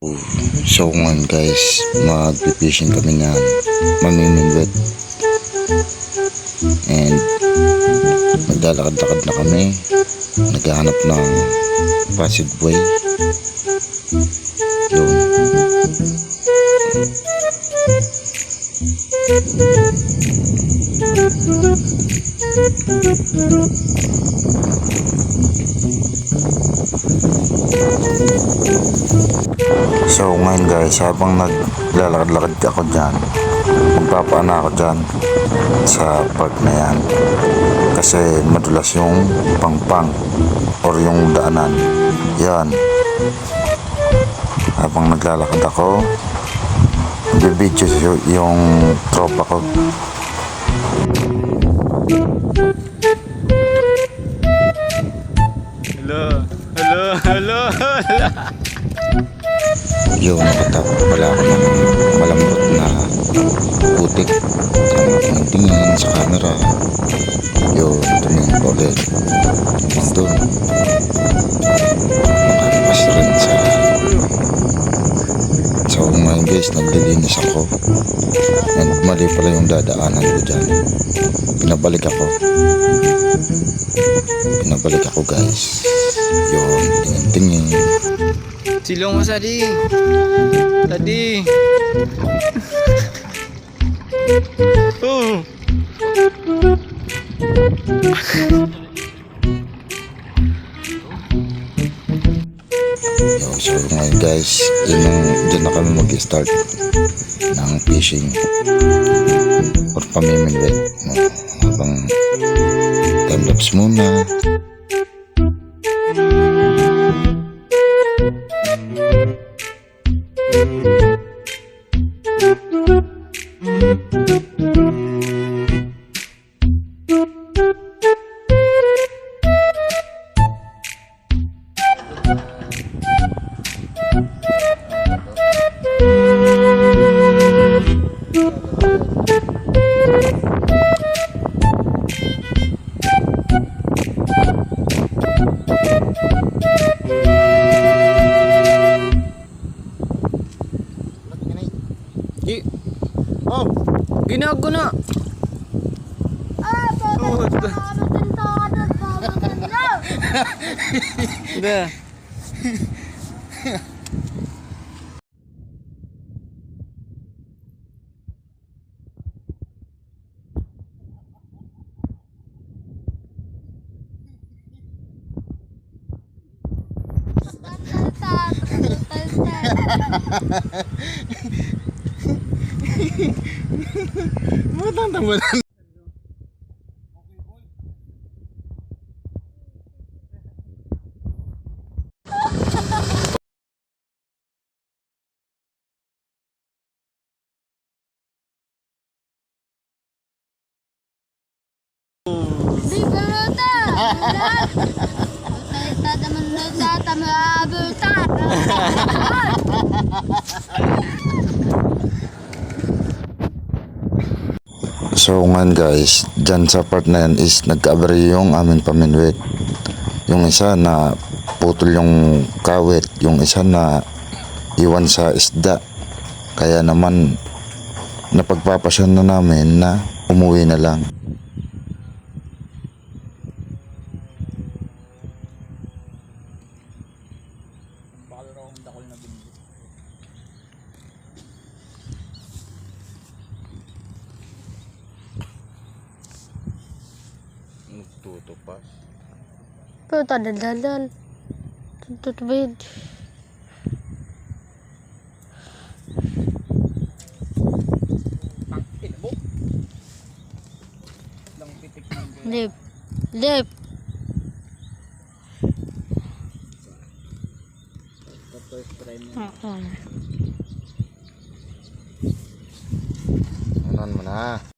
So ngayon guys, mag-fishing kami na mamimilwet and maglalakad-lakad na kami, naghahanap ng passageway. Yun. So ngayon guys, habang naglalakad-lakad ako dyan, magpapaana ako dyan sa park na yan kasi madulas yung pangpang or yung daanan yan. Habang naglalakad ako, bibidyo yung tropa ko. Hello. Yun, nakatapos pala ako ng malambot na putik. Ang tingin sa camera. Yun, tumingin ko ulit. Nandun. Nakalipas rin sa... So ngayon guys, naglilinis ako. And mali pala yung dadaanan ko dyan. Pinabalik ako guys. Yun, tingin-tingin. Silong mo tadi. Oh. Yo, so ngayon guys, dyan na kami mag-start ng fishing or pamimilwet. Habang time lapse muna. Oh, ginaguna. Udah. Tambalan. So ngayon guys, dyan sa part na yan is nagka-abri yung aming paminwet. Yung isa na putol yung kawit, yung isa na iwan sa isda. Kaya naman napagpapasyan na namin na umuwi na lang. Tutupas. Pero tadal-dadal. Tutubid. Lip. Anon mo na.